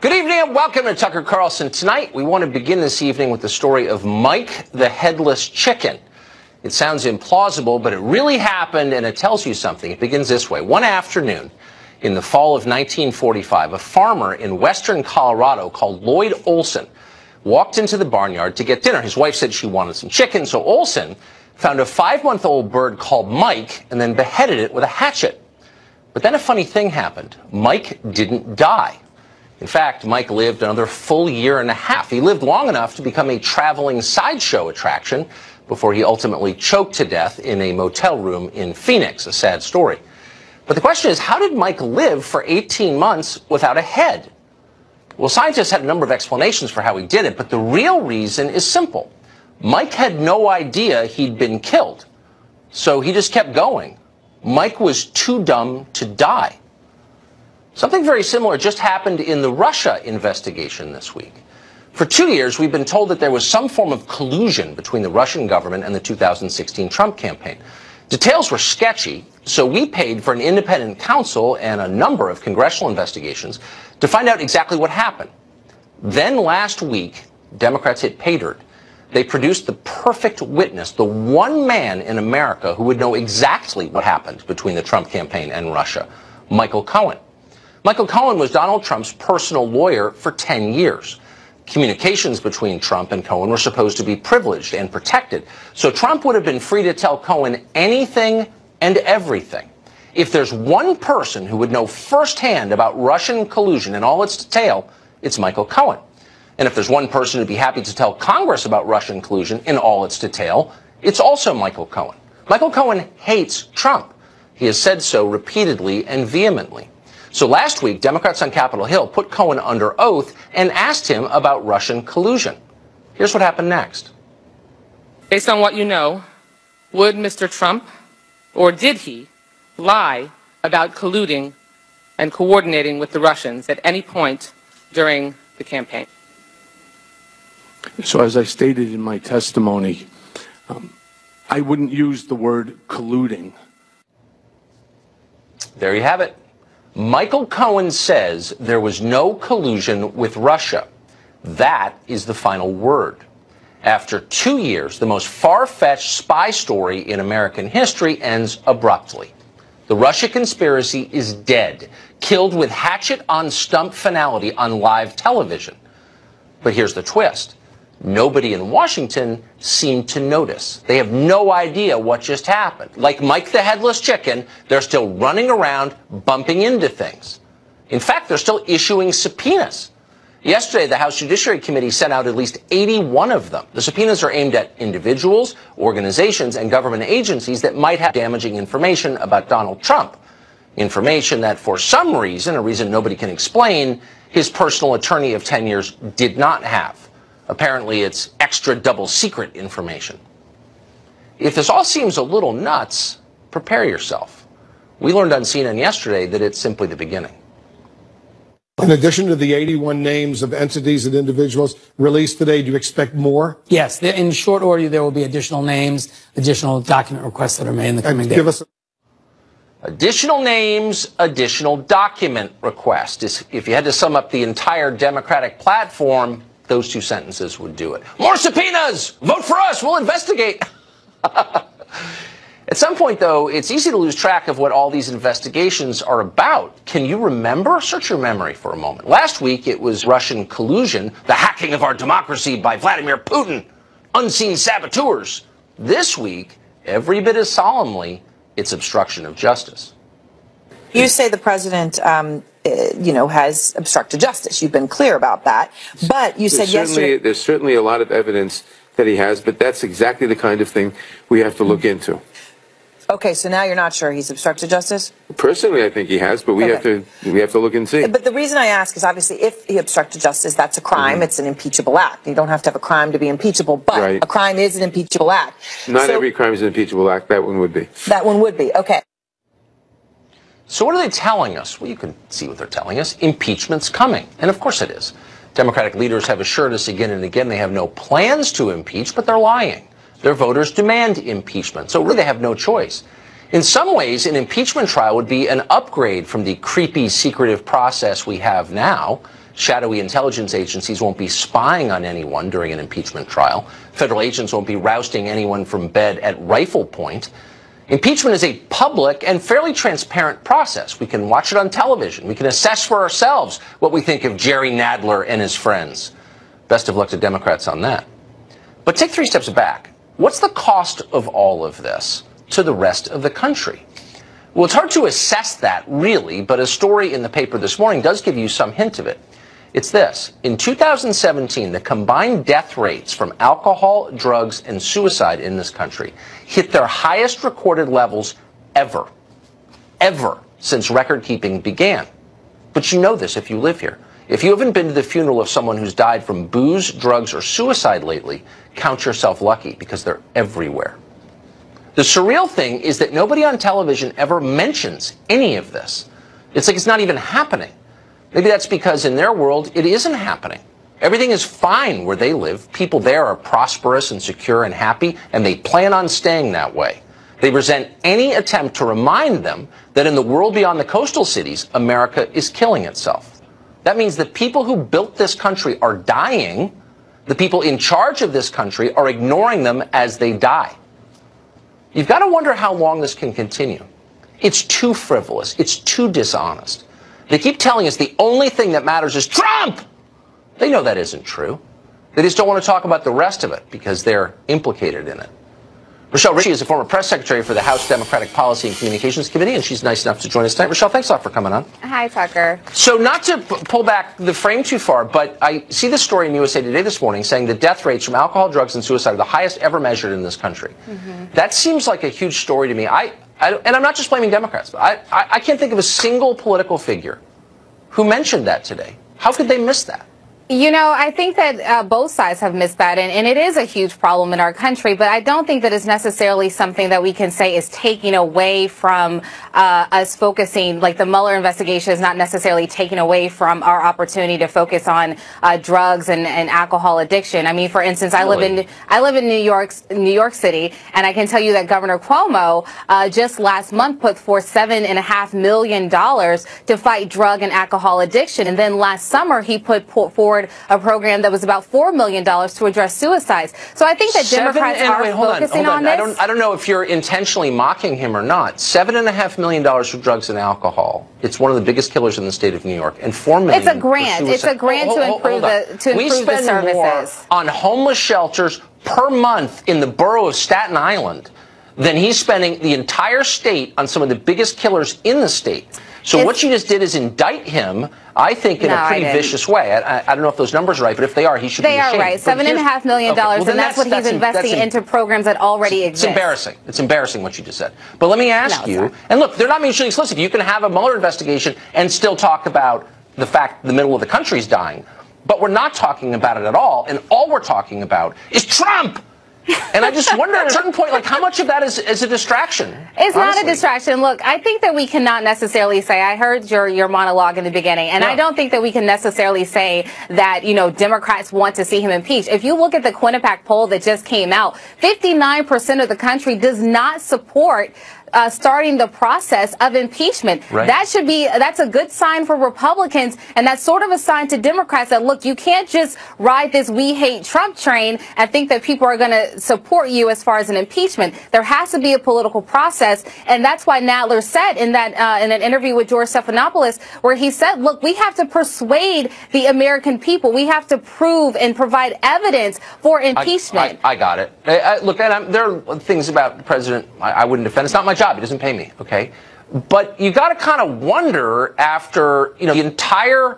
Good evening and welcome to Tucker Carlson. Tonight, we want to begin this evening with the story of Mike the Headless Chicken. It sounds implausible, but it really happened, and it tells you something. It begins this way. One afternoon in the fall of 1945, a farmer in western Colorado called Lloyd Olson walked into the barnyard to get dinner. His wife said she wanted some chicken, so Olson found a 5-month-old bird called Mike and then beheaded it with a hatchet. But then a funny thing happened. Mike didn't die. In fact, Mike lived another full year and a half. He lived long enough to become a traveling sideshow attraction before he ultimately choked to death in a motel room in Phoenix. A sad story. But the question is, how did Mike live for 18 months without a head? Well, scientists had a number of explanations for how he did it, but the real reason is simple. Mike had no idea he'd been killed, so he just kept going. Mike was too dumb to die. Something very similar just happened in the Russia investigation this week. For 2 years, we've been told that there was some form of collusion between the Russian government and the 2016 Trump campaign. Details were sketchy, so we paid for an independent counsel and a number of congressional investigations to find out exactly what happened. Then last week, Democrats hit pay dirt. They produced the perfect witness, the one man in America who would know exactly what happened between the Trump campaign and Russia, Michael Cohen. Michael Cohen was Donald Trump's personal lawyer for 10 years. Communications between Trump and Cohen were supposed to be privileged and protected, so Trump would have been free to tell Cohen anything and everything. If there's one person who would know firsthand about Russian collusion in all its detail, it's Michael Cohen. And if there's one person who'd be happy to tell Congress about Russian collusion in all its detail, it's also Michael Cohen. Michael Cohen hates Trump. He has said so repeatedly and vehemently. So last week, Democrats on Capitol Hill put Cohen under oath and asked him about Russian collusion. Here's what happened next. Based on what you know, would Mr. Trump, or did he, lie about colluding and coordinating with the Russians at any point during the campaign? So as I stated in my testimony, I wouldn't use the word colluding. There you have it. Michael Cohen says there was no collusion with Russia. That is the final word. After 2 years, the most far-fetched spy story in American history ends abruptly. The Russia conspiracy is dead, killed with hatchet-on-stump finality on live television. But here's the twist. Nobody in Washington seemed to notice. They have no idea what just happened. Like Mike the Headless Chicken, they're still running around, bumping into things. In fact, they're still issuing subpoenas. Yesterday, the House Judiciary Committee sent out at least 81 of them. The subpoenas are aimed at individuals, organizations, and government agencies that might have damaging information about Donald Trump. Information that, for some reason, a reason nobody can explain, his personal attorney of 10 years did not have. Apparently, it's extra double secret information. If this all seems a little nuts, prepare yourself. We learned on CNN yesterday that it's simply the beginning. In addition to the 81 names of entities and individuals released today, do you expect more? Yes. In short order, there will be additional names, additional document requests that are made in the coming days. Additional names, additional document requests. If you had to sum up the entire Democratic platform, those two sentences would do it. More subpoenas! Vote for us! We'll investigate! At some point, though, it's easy to lose track of what all these investigations are about. Can you remember? Search your memory for a moment. Last week, it was Russian collusion, the hacking of our democracy by Vladimir Putin, unseen saboteurs. This week, every bit as solemnly, it's obstruction of justice. You say the president, has obstructed justice. You've been clear about that. But you said yesterday... There's certainly a lot of evidence that he has, but that's exactly the kind of thing we have to look into. Okay, so now you're not sure he's obstructed justice? Personally, I think he has, but we have to look and see. But the reason I ask is obviously if he obstructed justice, that's a crime. Mm-hmm. It's an impeachable act. You don't have to have a crime to be impeachable, but a crime is an impeachable act. Not every crime is an impeachable act. That one would be. That one would be. Okay. So what are they telling us? Well, you can see what they're telling us. Impeachment's coming. And of course it is. Democratic leaders have assured us again and again they have no plans to impeach, but they're lying. Their voters demand impeachment, so really they have no choice. In some ways, an impeachment trial would be an upgrade from the creepy, secretive process we have now. Shadowy intelligence agencies won't be spying on anyone during an impeachment trial. Federal agents won't be rousting anyone from bed at rifle point. Impeachment is a public and fairly transparent process. We can watch it on television. We can assess for ourselves what we think of Jerry Nadler and his friends. Best of luck to Democrats on that. But take 3 steps back. What's the cost of all of this to the rest of the country? Well, it's hard to assess that, really, but a story in the paper this morning does give you some hint of it. It's this. In 2017, the combined death rates from alcohol, drugs, and suicide in this country hit their highest recorded levels ever since record-keeping began. But you know this if you live here. If you haven't been to the funeral of someone who's died from booze, drugs, or suicide lately, count yourself lucky, because they're everywhere. The surreal thing is that nobody on television ever mentions any of this. It's like it's not even happening. Maybe that's because in their world, it isn't happening. Everything is fine where they live. People there are prosperous and secure and happy, and they plan on staying that way. They resent any attempt to remind them that in the world beyond the coastal cities, America is killing itself. That means the people who built this country are dying. The people in charge of this country are ignoring them as they die. You've got to wonder how long this can continue. It's too frivolous. It's too dishonest. They keep telling us the only thing that matters is Trump. They know that isn't true. They just don't want to talk about the rest of it because they're implicated in it. Rochelle Ritchie is a former press secretary for the House Democratic Policy and Communications Committee, and she's nice enough to join us tonight. Rochelle, thanks a lot for coming on. Hi, Tucker. So not to pull back the frame too far, but I see this story in USA Today this morning saying the death rates from alcohol, drugs, and suicide are the highest ever measured in this country. That seems like a huge story to me. And I'm not just blaming Democrats, but I can't think of a single political figure who mentioned that today. How could they miss that? You know, I think that both sides have missed that, and it is a huge problem in our country, but I don't think that it's necessarily something that we can say is taking away from us focusing, like the Mueller investigation is not necessarily taking away from our opportunity to focus on drugs and alcohol addiction. I mean, for instance, I live in New York City, and I can tell you that Governor Cuomo just last month put forth $7.5 million to fight drug and alcohol addiction, and then last summer he put forward a program that was about $4 million to address suicides. So I think that Democrats are focusing on this. I don't know if you're intentionally mocking him or not. $7.5 million for drugs and alcohol. It's one of the biggest killers in the state of New York. And $4 million. It's a grant. It's a grant to improve the services. We spend more on homeless shelters per month in the borough of Staten Island than he's spending the entire state on some of the biggest killers in the state. So what you just did is indict him, I think, in a pretty vicious way. I don't know if those numbers are right, but if they are, he should be ashamed. They are right. $7.5 million, and that's what he's investing into programs that already exist. It's embarrassing. It's embarrassing what you just said. But let me ask you, and look, they're not mutually exclusive. You can have a Mueller investigation and still talk about the fact the middle of the country is dying. But we're not talking about it at all, and all we're talking about is Trump. And I just wonder at a certain point, like, how much of that is a distraction? It's not a distraction. Look, I think that we cannot necessarily say, I heard your monologue in the beginning, and I don't think that we can necessarily say that, you know, Democrats want to see him impeached. If you look at the Quinnipiac poll that just came out, 59% of the country does not support starting the process of impeachment. Right. That's a good sign for Republicans, and that's sort of a sign to Democrats that, look, you can't just ride this we hate Trump train and think that people are going to support you as far as an impeachment. There has to be a political process, and that's why Nadler said in an interview with George Stephanopoulos, where he said, look, we have to persuade the American people. We have to prove and provide evidence for impeachment. I got it. Look, and there are things about the president I wouldn't defend. It's not my job. He doesn't pay me, okay? But you got to kind of wonder after, you know, the entire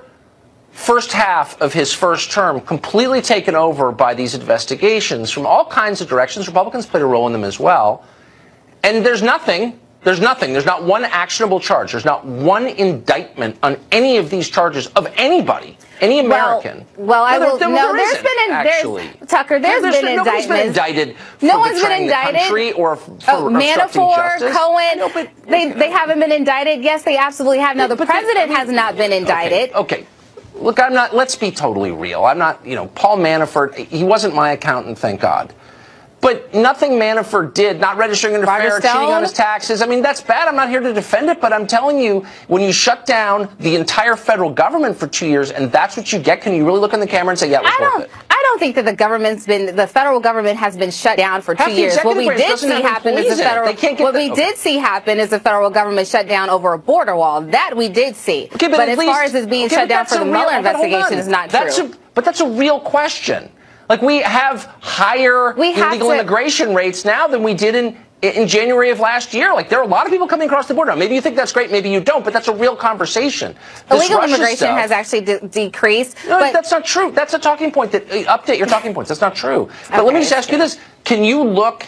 first half of his first term completely taken over by these investigations from all kinds of directions. Republicans played a role in them as well. And there's not one actionable charge. There's not one indictment on any of these charges of anybody, any American. Tucker, there's been indictments. Nobody's been indicted for no one's been betraying indicted. The country or for Manafort, justice. Cohen, No, but, they haven't been indicted. Yes, they absolutely have. Now, the president has not been indicted. Okay. Look, let's be totally real. I'm not, Paul Manafort, he wasn't my accountant, thank God. But nothing Manafort did, not registering under fair, cheating on his taxes. I mean, that's bad. I'm not here to defend it, but I'm telling you, when you shut down the entire federal government for 2 years and that's what you get, can you really look in the camera and say, yeah, it was worth it? I don't think that the federal government has been shut down for 2 years. What we did see happen is the federal government shut down over a border wall. That we did see. Okay, but as far as it being shut down for the Mueller investigation is not true. But that's a real question. Like, we have higher illegal immigration rates now than we did in January of last year. Like, there are a lot of people coming across the border. Now, maybe you think that's great, maybe you don't, but that's a real conversation. Illegal immigration has actually decreased. No, that's not true. That's a talking point. Update your talking points. That's not true. But let me just ask you this. Can you look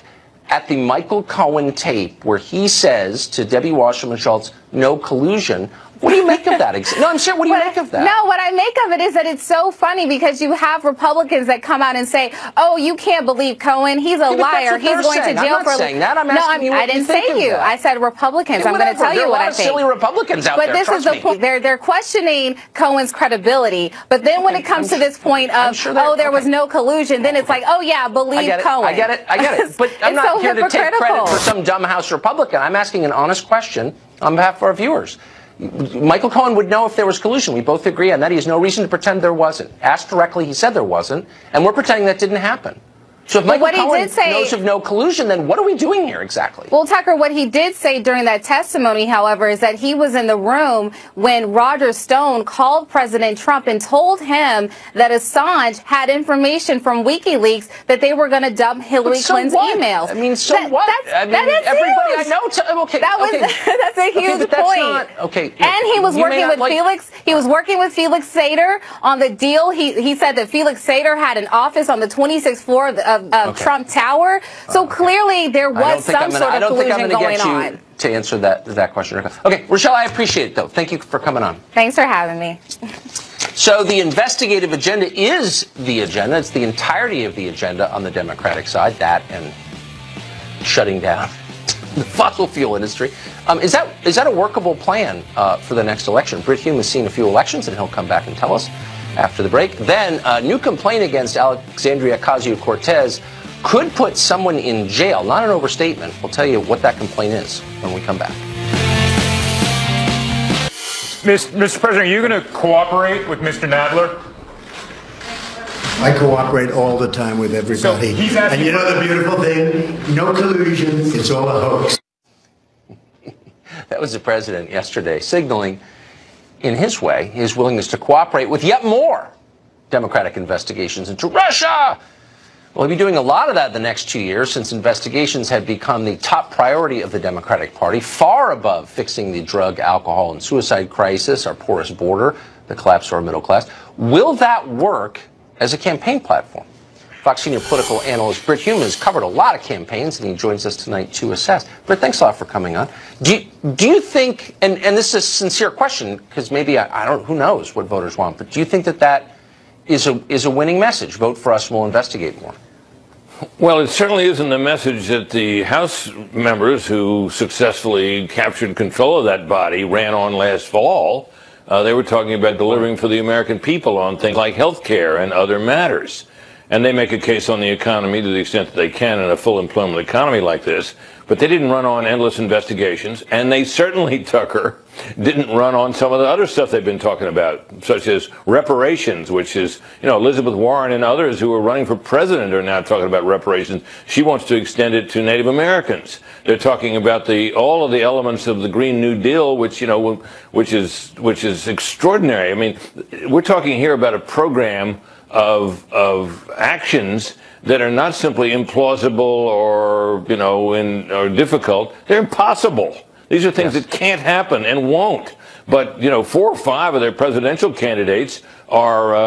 at the Michael Cohen tape where he says to Debbie Wasserman Schultz, no collusion? What do you make of that? No, I'm serious. What do you make of that? No, what I make of it is that it's so funny because you have Republicans that come out and say, "Oh, you can't believe Cohen. He's a liar. He's going to jail for." I'm not saying that. I'm asking you what I didn't say you. I said Republicans. I'm going to tell you what I think. There are a lot of silly Republicans out there. But this is the point. They're questioning Cohen's credibility. But then when it comes to this point of, oh, there was no collusion, then it's like, oh yeah, believe Cohen. I get it. But I'm not here to take credit for some dumb House Republican. I'm asking an honest question on behalf of our viewers. Michael Cohen would know if there was collusion. We both agree on that. He has no reason to pretend there wasn't. Asked directly, he said there wasn't, and we're pretending that didn't happen. So if Michael Cohen knows of no collusion, then what are we doing here exactly? Well, Tucker, what he did say during that testimony, however, is that he was in the room when Roger Stone called President Trump and told him that Assange had information from WikiLeaks that they were going to dump Hillary Clinton's emails. I mean, what? I mean, everybody huge. I know. Okay, that's a huge point. And he was working with Felix. He was working with Felix Sater on the deal. He said that Felix Sater had an office on the 26th floor of Trump Tower. So clearly there was some sort of collusion going on. To answer that question. Okay, Rochelle, I appreciate it, though. Thank you for coming on. Thanks for having me. So the investigative agenda is the agenda. It's the entirety of the agenda on the Democratic side, that and shutting down the fossil fuel industry. Is that a workable plan for the next election? Britt Hume has seen a few elections, and he'll come back and tell us after the break. Then a new complaint against Alexandria Ocasio-Cortez could put someone in jail. Not an overstatement. We'll tell you what that complaint is when we come back. Mr. President, are you going to cooperate with Mr. Nadler? I cooperate all the time with everybody. So and you know the beautiful thing? No collusion. It's all a hoax. That was the president yesterday signaling, in his way, his willingness to cooperate with yet more Democratic investigations into Russia. Well, he'll be doing a lot of that the next 2 years, since investigations have become the top priority of the Democratic Party, far above fixing the drug, alcohol, and suicide crisis, our porous border, the collapse of our middle class. Will that work as a campaign platform? Fox senior political analyst Britt Hume has covered a lot of campaigns, and he joins us tonight to assess. Britt, thanks a lot for coming on. Do you think, and this is a sincere question, because maybe I don't, who knows what voters want, but do you think that is a winning message? Vote for us and we'll investigate more. Well, it certainly isn't the message that the House members who successfully captured control of that body ran on last fall. They were talking about delivering for the American people on things like health care and other matters. And they make a case on the economy to the extent that they can in a full employment economy like this. But they didn't run on endless investigations. And they certainly, Tucker, didn't run on some of the other stuff they've been talking about, such as reparations, which is, Elizabeth Warren and others who are running for president are now talking about reparations. She wants to extend it to Native Americans. They're talking about all of the elements of the Green New Deal, which is extraordinary. I mean, we're talking here about a program of actions that are not simply implausible or difficult. They're impossible. These are things that can't happen and won't. But 4 or 5 of their presidential candidates have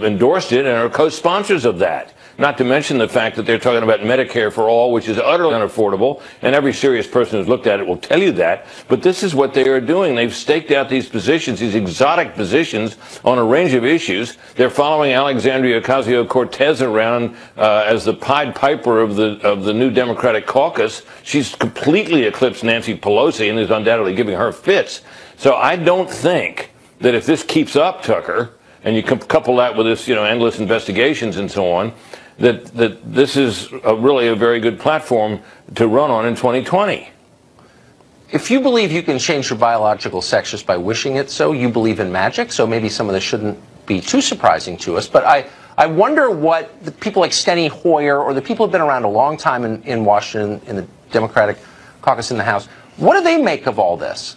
endorsed it and are co-sponsors of that. Not to mention the fact that they're talking about Medicare for all, which is utterly unaffordable, and every serious person who's looked at it will tell you that. But this is what they are doing. They've staked out these positions, these exotic positions, on a range of issues. They're following Alexandria Ocasio-Cortez around as the Pied Piper of the new Democratic caucus. She's completely eclipsed Nancy Pelosi and is undoubtedly giving her fits. So I don't think that if this keeps up, Tucker, and you couple that with this, endless investigations and so on, that this is really a very good platform to run on in 2020. If you believe you can change your biological sex just by wishing it so, you believe in magic, so maybe some of this shouldn't be too surprising to us. But I wonder what the people like Steny Hoyer or the people who have been around a long time in Washington, in the Democratic caucus in the House, what do they make of all this?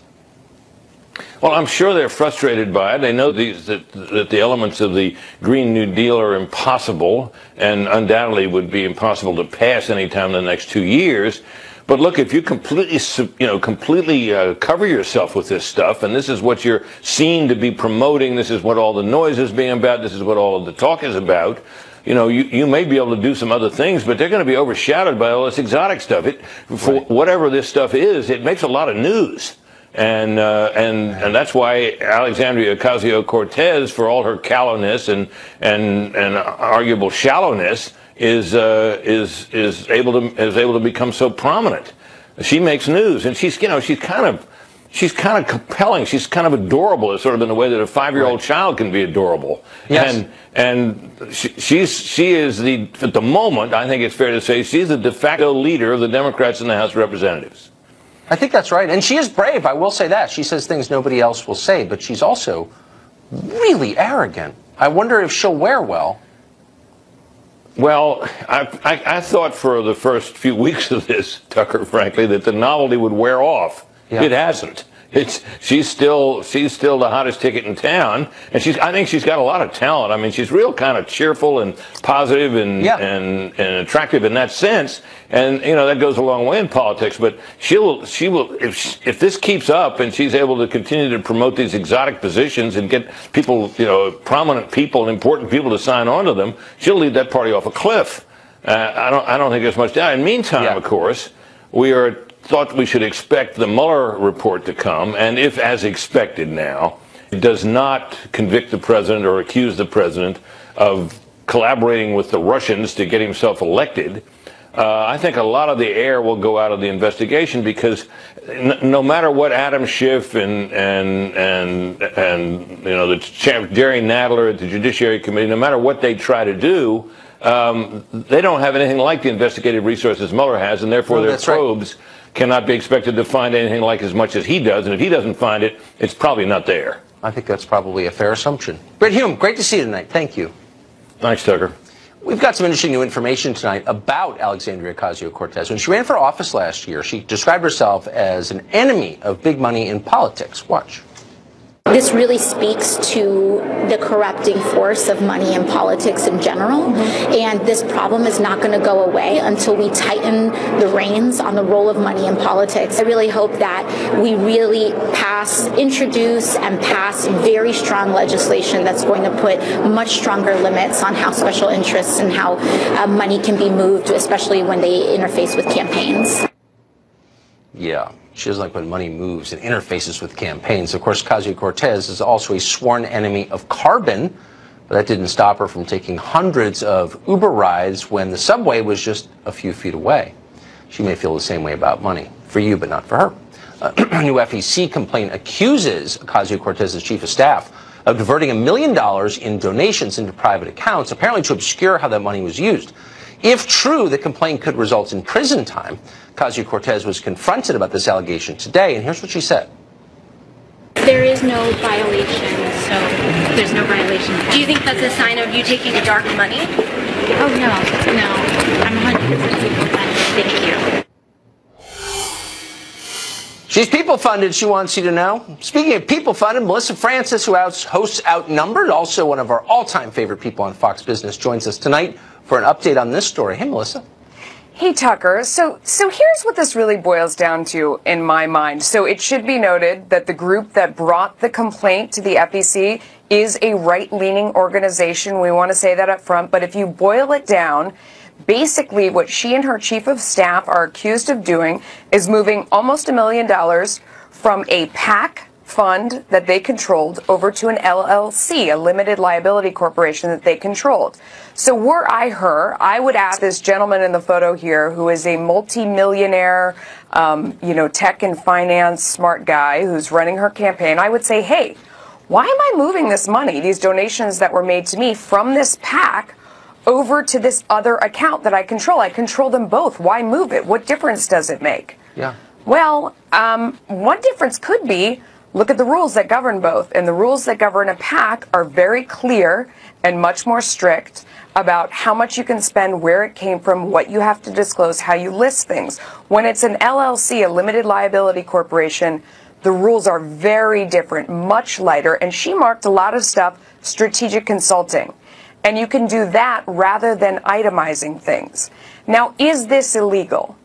Well, I'm sure they're frustrated by it. They know that the elements of the Green New Deal are impossible and undoubtedly would be impossible to pass anytime in the next 2 years. But look, if you completely cover yourself with this stuff, and this is what you're seen to be promoting, this is what all the noise is being about, this is what all of the talk is about, you may be able to do some other things, but they're going to be overshadowed by all this exotic stuff. For whatever this stuff is, it makes a lot of news. And that's why Alexandria Ocasio-Cortez, for all her callowness and arguable shallowness, is able to become so prominent. She makes news, and she's kind of compelling. She's kind of adorable, sort of in the way that a 5-year-old child can be adorable. Yes. And she is at the moment, I think it's fair to say, she's the de facto leader of the Democrats in the House of Representatives. I think that's right. And she is brave, I will say that. She says things nobody else will say, but she's also really arrogant. I wonder if she'll wear well. Well, I thought for the first few weeks of this, Tucker, frankly, that the novelty would wear off. Yeah. It hasn't. She's still the hottest ticket in town, and I think she's got a lot of talent. I mean, she's real kind of cheerful and positive and attractive in that sense, and that goes a long way in politics. But she will if this keeps up and she's able to continue to promote these exotic positions and get people, prominent people and important people to sign on to them, she'll lead that party off a cliff. I don't think there's much doubt. In the meantime, of course, we thought we should expect the Mueller report to come, and if, as expected now, it does not convict the president or accuse the president of collaborating with the Russians to get himself elected, I think a lot of the air will go out of the investigation, because no matter what Adam Schiff and the Jerry Nadler at the Judiciary Committee, no matter what they try to do, they don't have anything like the investigative resources Mueller has, and therefore their probes cannot be expected to find anything like as much as he does. And if he doesn't find it, it's probably not there. I think that's probably a fair assumption. Brett Hume, great to see you tonight. Thank you. Thanks, Tucker. We've got some interesting new information tonight about Alexandria Ocasio-Cortez. When she ran for office last year, she described herself as an enemy of big money in politics. Watch. This really speaks to the corrupting force of money in politics in general, and this problem is not going to go away until we tighten the reins on the role of money in politics. I really hope that we really introduce and pass very strong legislation that's going to put much stronger limits on how special interests and how money can be moved, especially when they interface with campaigns. Yeah. She doesn't like when money moves and interfaces with campaigns. Of course, Ocasio-Cortez is also a sworn enemy of carbon, but that didn't stop her from taking hundreds of Uber rides when the subway was just a few feet away. She may feel the same way about money, for you, but not for her. A new FEC complaint accuses Ocasio-Cortez's chief of staff of diverting $1 million in donations into private accounts, apparently to obscure how that money was used. If true, the complaint could result in prison time. Ocasio-Cortez was confronted about this allegation today, and here's what she said. There is no violation, so there's no violation. Do you think that's a sign of you taking dark money? Oh, no. I'm 100% people-funded. Thank you. She's people-funded, she wants you to know. Speaking of people-funded, Melissa Francis, who hosts Outnumbered, also one of our all-time favorite people on Fox Business, joins us tonight for an update on this story. Hey, Melissa. Hey, Tucker. So here's what this really boils down to in my mind. So it should be noted that the group that brought the complaint to the FEC is a right-leaning organization. We want to say that up front. But if you boil it down, basically what she and her chief of staff are accused of doing is moving almost $1 million from a PAC fund that they controlled over to an LLC, a limited liability corporation that they controlled. So were I her, I would ask this gentleman in the photo here, who is a multi-millionaire, tech and finance smart guy who's running her campaign, I would say, hey, why am I moving this money, these donations that were made to me from this PAC over to this other account that I control. I control them both. Why move it? What difference does it make? Yeah. Well, one difference could be, look at the rules that govern both. And the rules that govern a PAC are very clear and much more strict about how much you can spend, where it came from, what you have to disclose, how you list things. When it's an LLC, a limited liability corporation, the rules are very different, much lighter. And she marked a lot of stuff, strategic consulting. And you can do that rather than itemizing things. Now, is this illegal?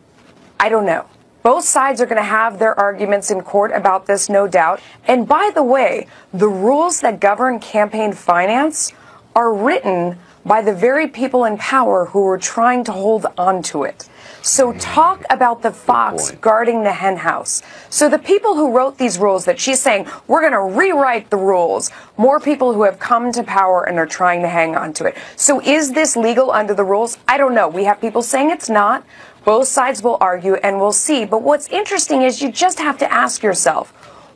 I don't know. Both sides are going to have their arguments in court about this, no doubt. And by the way, the rules that govern campaign finance are written by the very people in power who are trying to hold on to it. So talk about the fox guarding the hen house. So the people who wrote these rules that she's saying, we're going to rewrite the rules, more people who have come to power and are trying to hang on to it. So is this legal under the rules? I don't know. We have people saying it's not. Both sides will argue and we'll see. But what's interesting is you just have to ask yourself,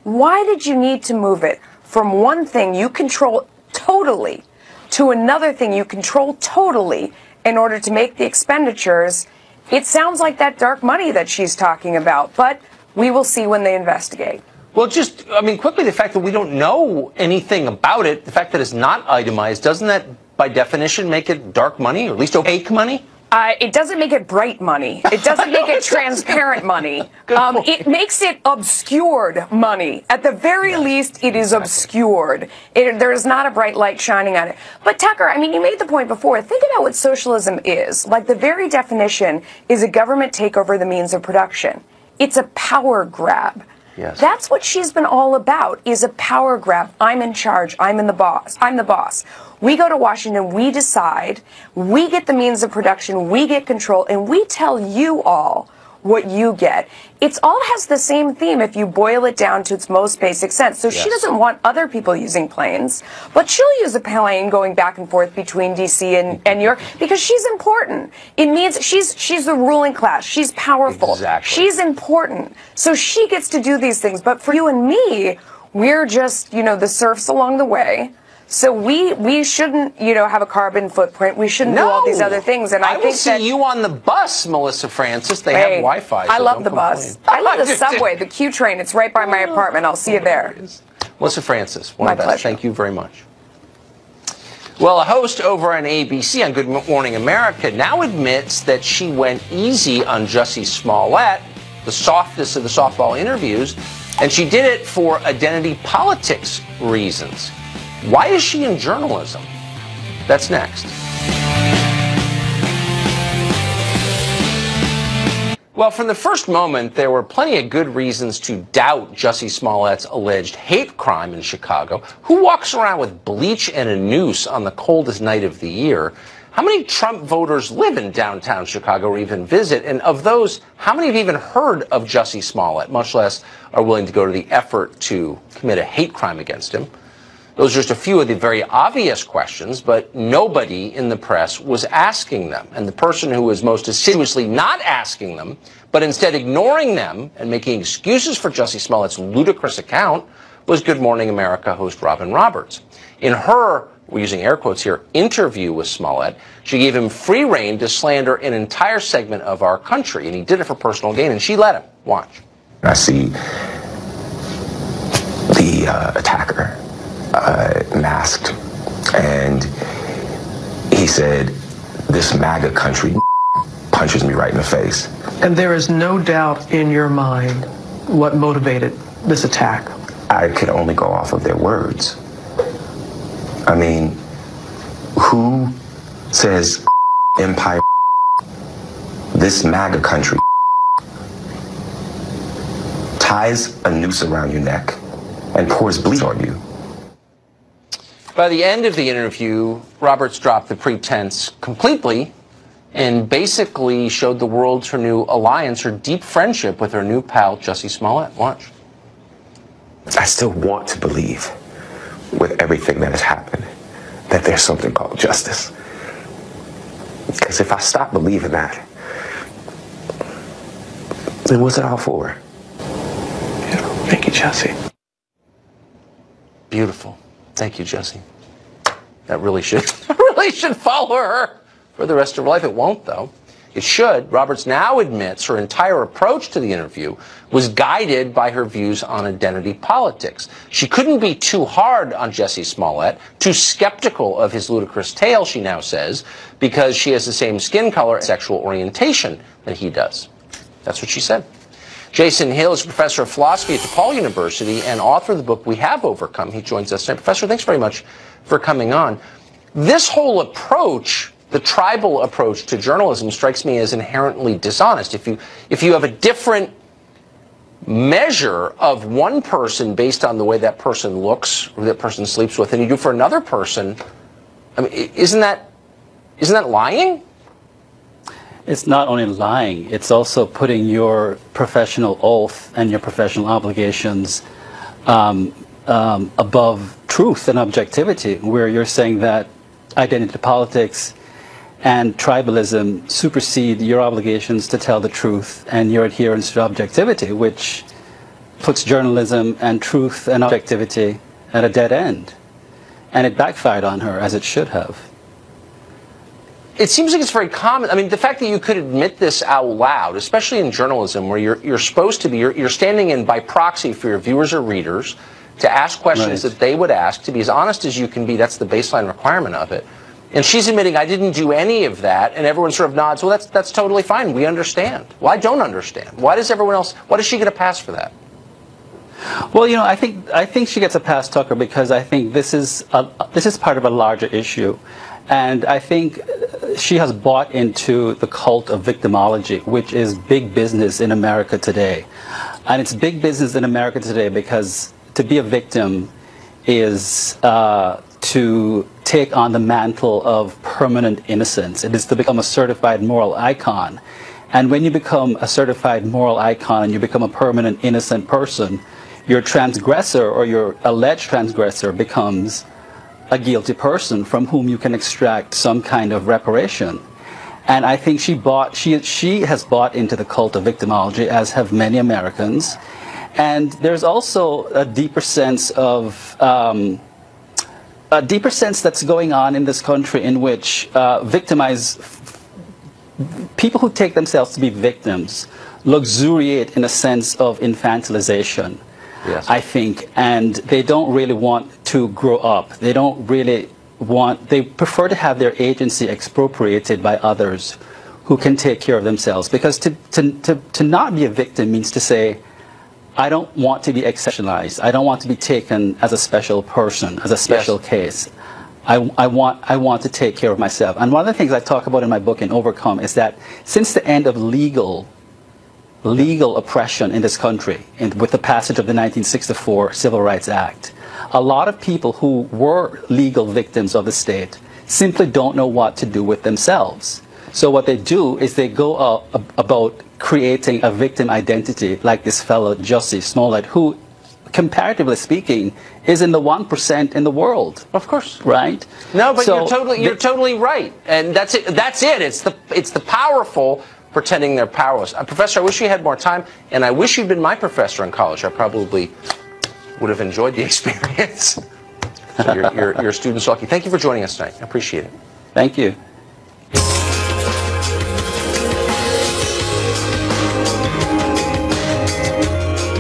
why did you need to move it from one thing you control totally to another thing you control totally in order to make the expenditures? It sounds like that dark money that she's talking about, but we will see when they investigate. Well, just, I mean, quickly, the fact that we don't know anything about it, the fact that it's not itemized, doesn't that, by definition, make it dark money, or at least opaque money? It doesn't make it bright money. It doesn't make it transparent money. It makes it obscured money. At the very least, it is obscured. There is not a bright light shining on it. But Tucker, I mean, you made the point before. Think about what socialism is. Like, the very definition is a government takeover the means of production. It's a power grab. Yes. That's what she's been all about, is a power grab. I'm in charge. I'm the boss. We go to Washington, we decide, we get the means of production, we get control, and we tell you all what you get. It all has the same theme if you boil it down to its most basic sense. So she doesn't want other people using planes, but she'll use a plane going back and forth between D.C. and New York because she's important. It means she's the ruling class. She's powerful. Exactly. She's important. So she gets to do these things. But for you and me, we're just, the serfs along the way. So we shouldn't, have a carbon footprint. We shouldn't do all these other things. And I will see you on the bus, Melissa Francis. They have Wi-Fi. I love the bus. I love the subway, the Q train. It's right by my apartment. I'll see you there. Melissa Francis, one of the best. Thank you very much. Well, a host over on ABC on Good Morning America now admits that she went easy on Jussie Smollett, the softest of the softball interviews, and she did it for identity politics reasons. Why is she in journalism? That's next. Well, from the first moment, there were plenty of good reasons to doubt Jussie Smollett's alleged hate crime in Chicago. Who walks around with bleach and a noose on the coldest night of the year? How many Trump voters live in downtown Chicago or even visit? And of those, how many have even heard of Jussie Smollett, much less are willing to go to the effort to commit a hate crime against him? Those are just a few of the very obvious questions, but nobody in the press was asking them. And the person who was most assiduously not asking them, but instead ignoring them and making excuses for Jussie Smollett's ludicrous account, was Good Morning America host Robin Roberts. In her, we're using air quotes here, interview with Smollett, she gave him free rein to slander an entire segment of our country, and he did it for personal gain, and she let him. Watch. I see the attacker masked, and he said, "This MAGA country punches me right in the face." And there is no doubt in your mind what motivated this attack? I could only go off of their words. I mean, who says empire, this MAGA country, ties a noose around your neck and pours bleach on you? By the end of the interview, Roberts dropped the pretense completely and basically showed the world her new alliance, her deep friendship with her new pal, Jussie Smollett. Watch. I still want to believe, with everything that has happened, that there's something called justice. Because if I stop believing that, then what's it all for? Thank you, Jussie. Beautiful. Thank you, Jussie. That really should follow her for the rest of her life. It won't, though. It should. Roberts now admits her entire approach to the interview was guided by her views on identity politics. She couldn't be too hard on Jussie Smollett, too skeptical of his ludicrous tale, she now says, because she has the same skin color and sexual orientation that he does. That's what she said. Jason Hill is professor of philosophy at DePaul University and author of the book We Have Overcome. He joins us tonight. Professor, thanks very much for coming on. This whole approach, the tribal approach to journalism, strikes me as inherently dishonest. If you have a different measure of one person based on the way that person looks or that person sleeps with than you do for another person, I mean, isn't that lying? It's not only lying, it's also putting your professional oath and your professional obligations above truth and objectivity, where you're saying that identity politics and tribalism supersede your obligations to tell the truth and your adherence to objectivity, which puts journalism and truth and objectivity at a dead end. And it backfired on her, as it should have. It seems like it's very common. I mean, the fact that you could admit this out loud, especially in journalism, where you're supposed to be, you're standing in by proxy for your viewers or readers to ask questions that they would ask, to be as honest as you can be. That's the baseline requirement of it. And she's admitting, I didn't do any of that, and everyone sort of nods, well, that's totally fine. We understand. Well, I don't understand. Why does everyone else, why does she get a pass for that? Well, you know, I think she gets a pass, Tucker, because I think this is part of a larger issue. And I think she has bought into the cult of victimology, which is big business in America today. And it's big business in America today because to be a victim is to take on the mantle of permanent innocence. It is to become a certified moral icon. And when you become a certified moral icon and you become a permanent innocent person, your transgressor or your alleged transgressor becomes a guilty person from whom you can extract some kind of reparation. And I think she has bought into the cult of victimology, as have many Americans. And there's also a deeper sense that's going on in this country in which people who take themselves to be victims luxuriate in a sense of infantilization. Yes. I think, and they don't really want to grow up. They prefer to have their agency expropriated by others who can take care of themselves. Because to not be a victim means to say, I don't want to be exceptionalized. I don't want to be taken as a special person, as a special case. I want to take care of myself. And one of the things I talk about in my book, in Overcome, is that since the end of legal oppression in this country, and with the passage of the 1964 Civil Rights Act, a lot of people who were legal victims of the state simply don't know what to do with themselves. So what they do is they go about creating a victim identity, like this fellow Jussie Smollett, who, comparatively speaking, is in the 1% in the world. Of course, right? No, but so you're totally right, and that's it. That's it. It's the powerful pretending they're powerless. Professor, I wish you had more time, and I wish you'd been my professor in college. I probably would have enjoyed the experience. So your students lucky. Thank you for joining us tonight. I appreciate it. Thank you.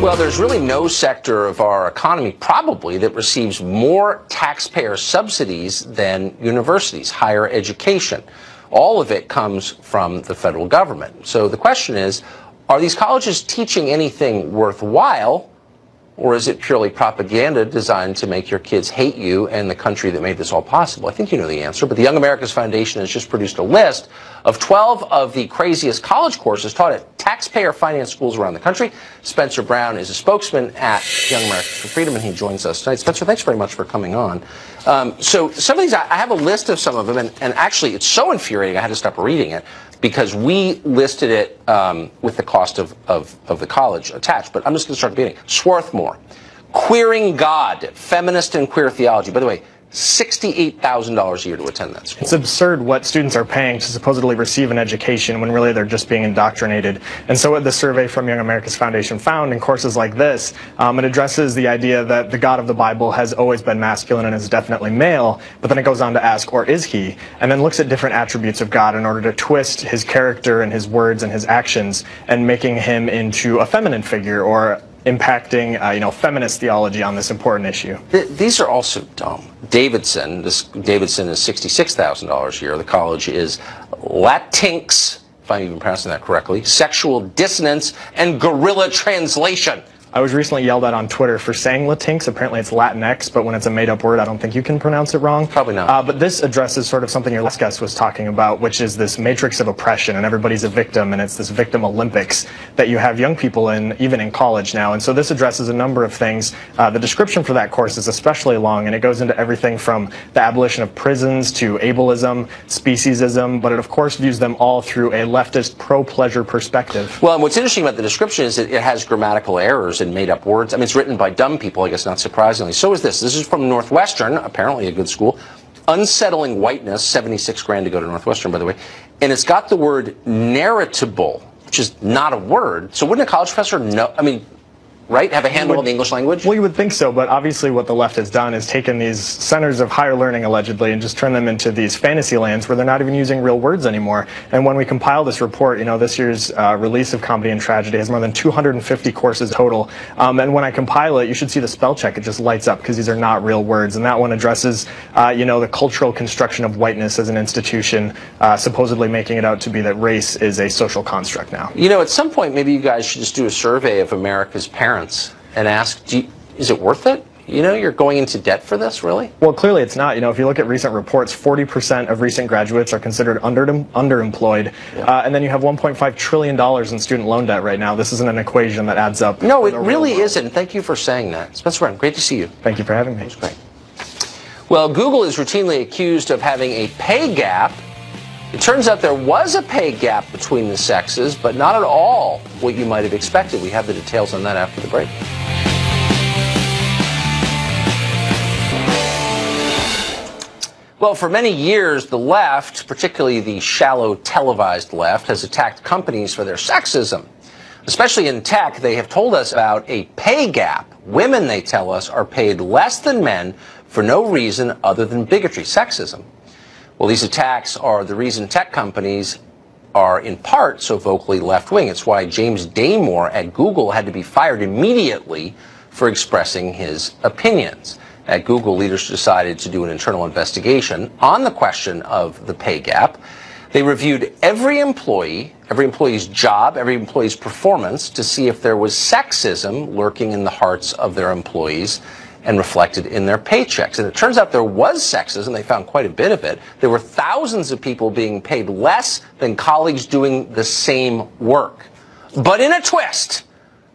Well, there's really no sector of our economy, probably, that receives more taxpayer subsidies than universities, higher education. All of it comes from the federal government. So the question is, are these colleges teaching anything worthwhile, or is it purely propaganda designed to make your kids hate you and the country that made this all possible? I think you know the answer, but the Young America's Foundation has just produced a list of 12 of the craziest college courses taught at taxpayer-financed schools around the country. Spencer Brown is a spokesman at Young Americans for Freedom, and he joins us tonight. Spencer, thanks very much for coming on. So some of these, I have a list of some of them, and actually it's so infuriating I had to stop reading it because we listed it with the cost of the college attached. But I'm just going to start at the beginning. Swarthmore, Queering God, Feminist and Queer Theology. By the way, $68,000 a year to attend that school. It's absurd what students are paying to supposedly receive an education when really they're just being indoctrinated. And so what the survey from Young America's Foundation found in courses like this, it addresses the idea that the God of the Bible has always been masculine and is definitely male, but then it goes on to ask, or is he? And then looks at different attributes of God in order to twist his character and his words and his actions and making him into a feminine figure or impacting, feminist theology on this important issue. These are also dumb. Davidson is $66,000 a year. The college is Latinx, if I'm even pronouncing that correctly, sexual dissonance and guerrilla translation. I was recently yelled at on Twitter for saying Latinx. Apparently it's Latinx, but when it's a made-up word, I don't think you can pronounce it wrong. Probably not. But this addresses sort of something your last guest was talking about, which is this matrix of oppression, and everybody's a victim, and it's this victim Olympics that you have young people in, even in college now. And so this addresses a number of things. The description for that course is especially long, and it goes into everything from the abolition of prisons to ableism, speciesism, but it of course views them all through a leftist pro-pleasure perspective. Well, and what's interesting about the description is that it has grammatical errors and made up words. I mean, it's written by dumb people, I guess, not surprisingly. So is this. This is from Northwestern, apparently a good school. Unsettling whiteness, 76 grand to go to Northwestern, by the way. And it's got the word narratable, which is not a word. So wouldn't a college professor know? I mean, right? Have a handle on the English language? Well, you would think so, but obviously what the left has done is taken these centers of higher learning, allegedly, and just turned them into these fantasy lands where they're not even using real words anymore. And when we compile this report, this year's release of Comedy and Tragedy has more than 250 courses total. And when I compile it, you should see the spell check. It just lights up because these are not real words. And that one addresses, the cultural construction of whiteness as an institution, supposedly making it out to be that race is a social construct now. At some point, maybe you guys should just do a survey of America's parents and ask, is it worth it? You're going into debt for this, really? Well, clearly it's not. If you look at recent reports, 40% of recent graduates are considered underemployed. Yeah. And then you have $1.5 trillion in student loan debt right now. This isn't an equation that adds up. No, it really isn't. Thank you for saying that. Spencer Brown, great to see you. Thank you for having me. It was great. Well, Google is routinely accused of having a pay gap. It turns out there was a pay gap between the sexes, but not at all what you might have expected. We have the details on that after the break. Well, for many years, the left, particularly the shallow televised left, has attacked companies for their sexism. Especially in tech, they have told us about a pay gap. Women, they tell us, are paid less than men for no reason other than bigotry, sexism. Well, these attacks are the reason tech companies are in part so vocally left-wing. It's why James Damore at Google had to be fired immediately for expressing his opinions. At Google, leaders decided to do an internal investigation on the question of the pay gap. They reviewed every employee's job, every employee's performance to see if there was sexism lurking in the hearts of their employees and reflected in their paychecks. And it turns out there was sexism. They found quite a bit of it. There were thousands of people being paid less than colleagues doing the same work. But in a twist,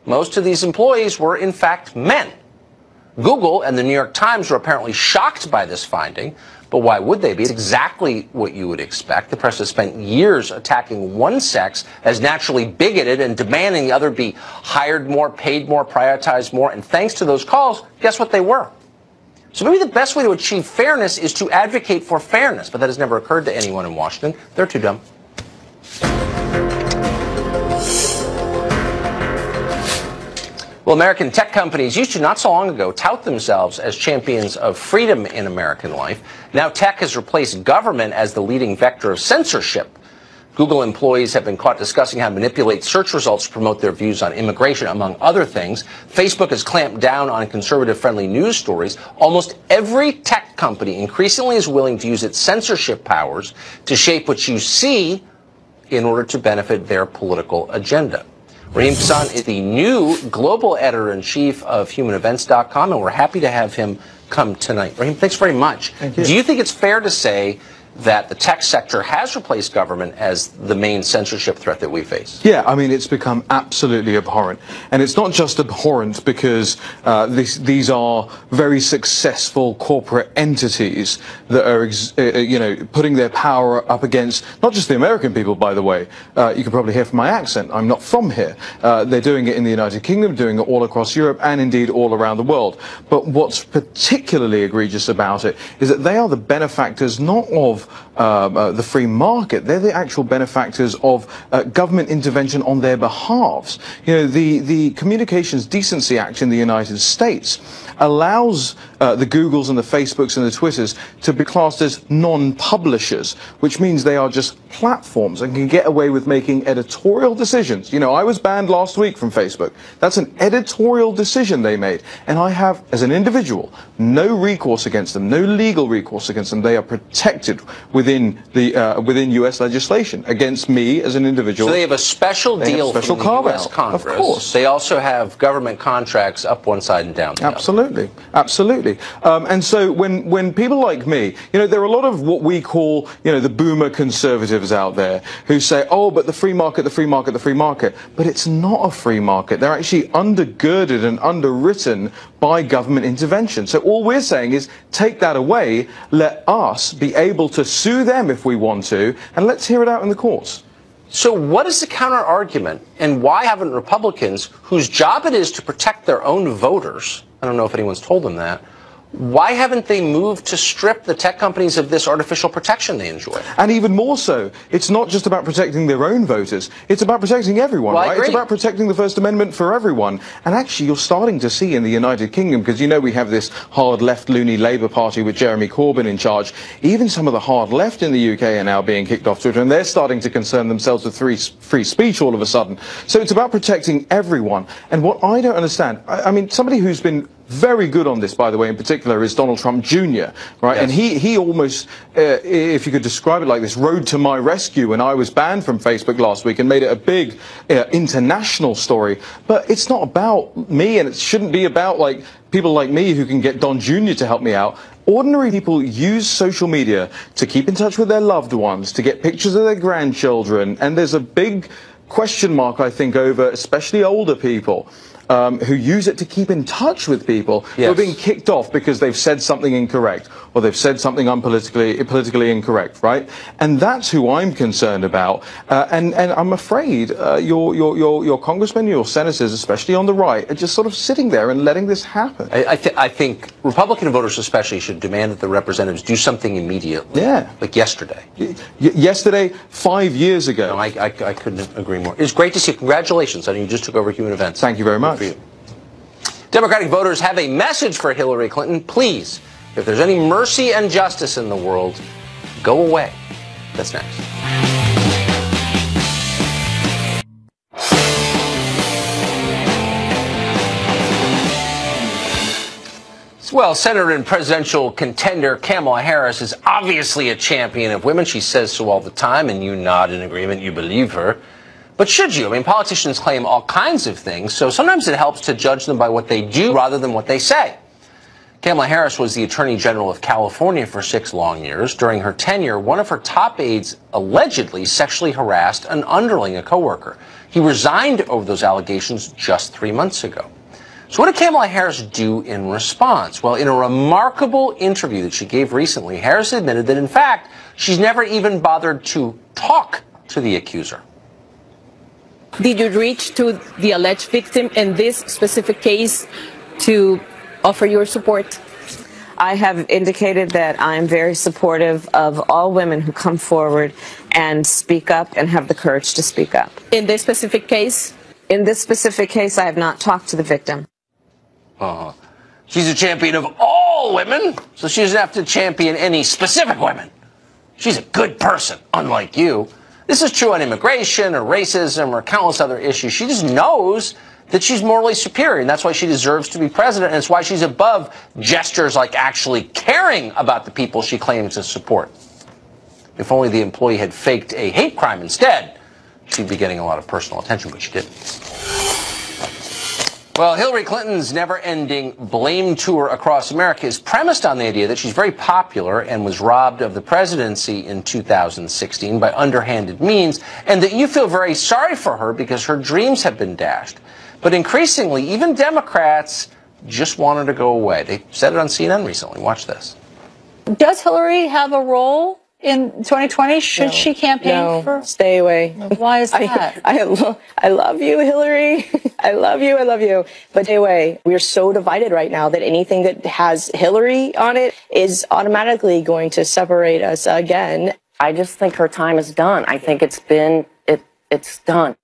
most of these employees were in fact men. Google and the New York Times were apparently shocked by this finding, but why would they be? It's exactly what you would expect. The press has spent years attacking one sex as naturally bigoted and demanding the other be hired more, paid more, prioritized more, and thanks to those calls, guess what they were? So maybe the best way to achieve fairness is to advocate for fairness, but that has never occurred to anyone in Washington. They're too dumb. Well, American tech companies used to, not so long ago, tout themselves as champions of freedom in American life. Now tech has replaced government as the leading vector of censorship. Google employees have been caught discussing how to manipulate search results to promote their views on immigration, among other things. Facebook has clamped down on conservative-friendly news stories. Almost every tech company increasingly is willing to use its censorship powers to shape what you see in order to benefit their political agenda. Raheem Hassan is the new global editor-in-chief of HumanEvents.com, and we're happy to have him come tonight. Raheem, thanks very much. Thank you. Do you think it's fair to say that the tech sector has replaced government as the main censorship threat that we face. Yeah, I mean, it's become absolutely abhorrent. And it's not just abhorrent because these are very successful corporate entities that are, putting their power up against not just the American people, by the way. You can probably hear from my accent. I'm not from here. They're doing it in the United Kingdom, doing it all across Europe, and indeed all around the world. But what's particularly egregious about it is that they are the benefactors not of the free market. They're the actual benefactors of government intervention on their behalves. You know, the Communications Decency Act in the United States allows the Googles and the Facebooks and the Twitters to be classed as non-publishers, which means they are just platforms and can get away with making editorial decisions. You know, I was banned last week from Facebook. That's an editorial decision they made. And I have, as an individual, no recourse against them, no legal recourse against them. They are protected within U.S. legislation against me as an individual. So they have a special deal from the U.S. Congress. Of course. They also have government contracts up one side and down the other. Absolutely. Absolutely. And so when people like me, you know, there are a lot of what we call, you know, the boomer conservatives out there who say, oh, but the free market, the free market, the free market. But it's not a free market. They're actually undergirded and underwritten by government intervention. So all we're saying is take that away, let us be able to sue them if we want to, and let's hear it out in the courts. So what is the counter argument, and why haven't Republicans, whose job it is to protect their own voters, I don't know if anyone's told them that, why haven't they moved to strip the tech companies of this artificial protection they enjoy? And even more so, it's not just about protecting their own voters, it's about protecting everyone, well, right? It's about protecting the First Amendment for everyone. And actually, you're starting to see in the United Kingdom, because you know we have this hard left loony Labour Party with Jeremy Corbyn in charge, even some of the hard left in the UK are now being kicked off Twitter, and they're starting to concern themselves with free speech all of a sudden. So it's about protecting everyone. And what I don't understand, I mean, somebody who's been very good on this, by the way, in particular, is Donald Trump Jr., right? Yes. And he almost, if you could describe it like this, rode to my rescue when I was banned from Facebook last week and made it a big international story. But it's not about me, and it shouldn't be about, like, people like me who can get Don Jr. to help me out. Ordinary people use social media to keep in touch with their loved ones, to get pictures of their grandchildren, and there's a big question mark, I think, over especially older people who use it to keep in touch with people who are being kicked off because they've said something incorrect or they've said something politically incorrect, right? And that's who I'm concerned about. And I'm afraid your congressmen, your senators, especially on the right, are just sort of sitting there and letting this happen. I think Republican voters especially should demand that the representatives do something immediately. Yeah. Like yesterday. Yesterday, 5 years ago. No, I couldn't agree more. It's great to see you. Congratulations. I know you just took over Human Events. Thank you very much. Democratic voters have a message for Hillary Clinton. Please, if there's any mercy and justice in the world, go away. That's next. Well, Senator and presidential contender Kamala Harris is obviously a champion of women. She says so all the time, and you nod in agreement. You believe her. But should you? I mean, politicians claim all kinds of things, so sometimes it helps to judge them by what they do rather than what they say. Kamala Harris was the Attorney General of California for 6 long years. During her tenure, one of her top aides allegedly sexually harassed an underling, a coworker. He resigned over those allegations just 3 months ago. So what did Kamala Harris do in response? Well, in a remarkable interview that she gave recently, Harris admitted that, in fact, she's never even bothered to talk to the accuser. Did you reach to the alleged victim in this specific case to offer your support? I have indicated that I'm very supportive of all women who come forward and speak up and have the courage to speak up. In this specific case? In this specific case, I have not talked to the victim. She's a champion of all women, so she doesn't have to champion any specific women. She's a good person, unlike you. This is true on immigration or racism or countless other issues. She just knows that she's morally superior, and that's why she deserves to be president, and it's why she's above gestures like actually caring about the people she claims to support. If only the employee had faked a hate crime instead, she'd be getting a lot of personal attention, but she didn't. Well, Hillary Clinton's never-ending blame tour across America is premised on the idea that she's very popular and was robbed of the presidency in 2016 by underhanded means, and that you feel very sorry for her because her dreams have been dashed. But increasingly, even Democrats just want her to go away. They said it on CNN recently. Watch this. Does Hillary have a role in 2020? Should she campaign for? Stay away. Why is that? I love you, Hillary. I love you. But stay away. We're so divided right now that anything that has Hillary on it is automatically going to separate us again. I just think her time is done. I think it's done.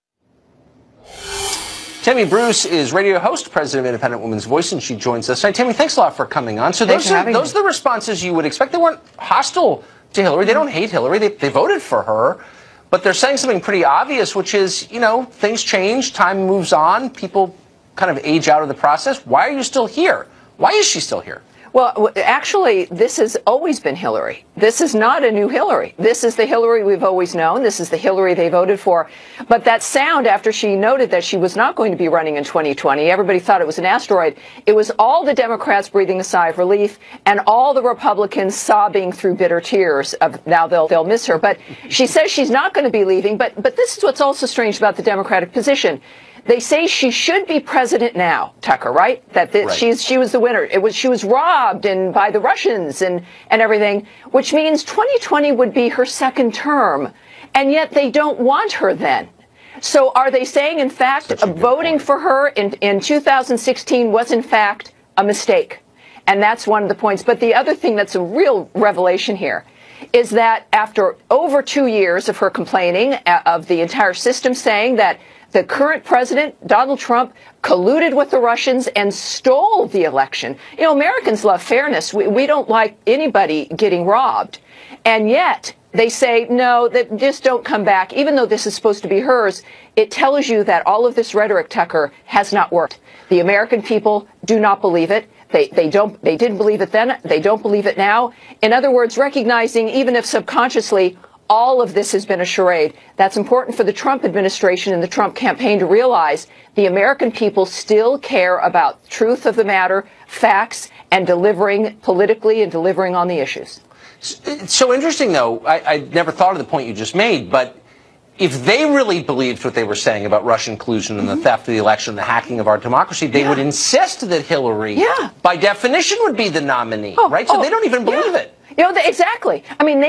Tammy Bruce is radio host, president of Independent Women's Voice, and she joins us tonight. Tammy, thanks a lot for coming on. So those are the responses you would expect. They weren't hostile to Hillary. They don't hate Hillary. They voted for her. But they're saying something pretty obvious, which is, you know, things change, time moves on, people kind of age out of the process. Why are you still here? Why is she still here? Well, actually, this has always been Hillary. This is not a new Hillary. This is the Hillary we've always known. This is the Hillary they voted for. But that sound, after she noted that she was not going to be running in 2020, everybody thought it was an asteroid. It was all the Democrats breathing a sigh of relief and all the Republicans sobbing through bitter tears of now they'll miss her. But she says she's not going to be leaving. But this is what's also strange about the Democratic position. They say she should be president now, Tucker, right? Right. She was the winner. She was robbed by the Russians and everything, which means 2020 would be her second term. And yet they don't want her then. So are they saying, in fact, voting for her in 2016 was, in fact, a mistake? And that's one of the points. But the other thing that's a real revelation here is that after over 2 years of her complaining, of the entire system saying that the current president, Donald Trump, colluded with the Russians and stole the election. You know, Americans love fairness. We don't like anybody getting robbed. And yet they say, no, that just don't come back. Even though this is supposed to be hers, it tells you that all of this rhetoric, Tucker, has not worked. The American people do not believe it. They didn't believe it then. They don't believe it now. In other words, recognizing, even if subconsciously, all of this has been a charade. That's important for the Trump administration and the Trump campaign to realize the American people still care about the truth of the matter, facts, and delivering politically and delivering on the issues. It's so interesting, though. I never thought of the point you just made, but if they really believed what they were saying about Russian collusion and the theft of the election, the hacking of our democracy, they would insist that Hillary, by definition, would be the nominee, right? So they don't even believe it. You know, exactly. I mean,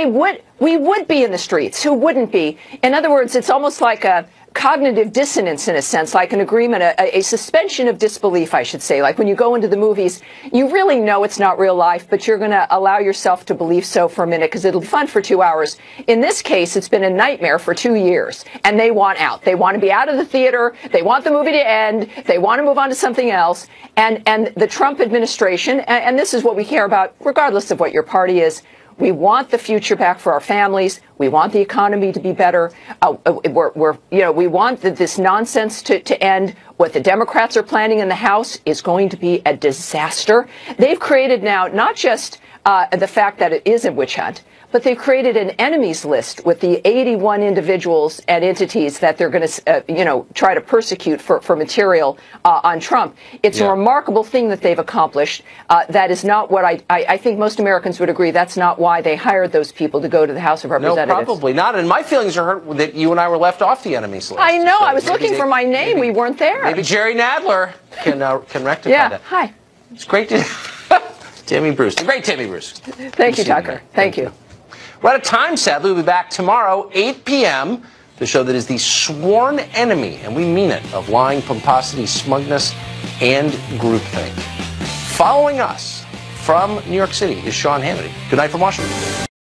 we would be in the streets. Who wouldn't be? In other words, it's almost like a cognitive dissonance in a sense, like an agreement, a suspension of disbelief, I should say. Like when you go into the movies, you really know it's not real life, but you're going to allow yourself to believe so for a minute because it'll be fun for 2 hours. In this case, it's been a nightmare for 2 years, and they want out. They want to be out of the theater. They want the movie to end. They want to move on to something else. And the Trump administration, and this is what we care about, regardless of what your party is, we want the future back for our families. We want the economy to be better. We want this nonsense to end. What the Democrats are planning in the House is going to be a disaster. They've created now not just the fact that it is a witch hunt, but they've created an enemies list with the 81 individuals and entities that they're going to, try to persecute for material on Trump. It's a remarkable thing that they've accomplished. That is not what I think most Americans would agree. That's not why they hired those people to go to the House of Representatives. No, probably not. And my feelings are hurt that you and I were left off the enemies list. I know. So I was looking for my name. We weren't there. Maybe Jerry Nadler can rectify that. Hi. It's great to Tammy Bruce. The great Tammy Bruce. Thank you, Tucker. Thank you. We're out of time, sadly. We'll be back tomorrow, 8 p.m., the show that is the sworn enemy, and we mean it, of lying, pomposity, smugness, and groupthink. Following us from New York City is Sean Hannity. Good night from Washington.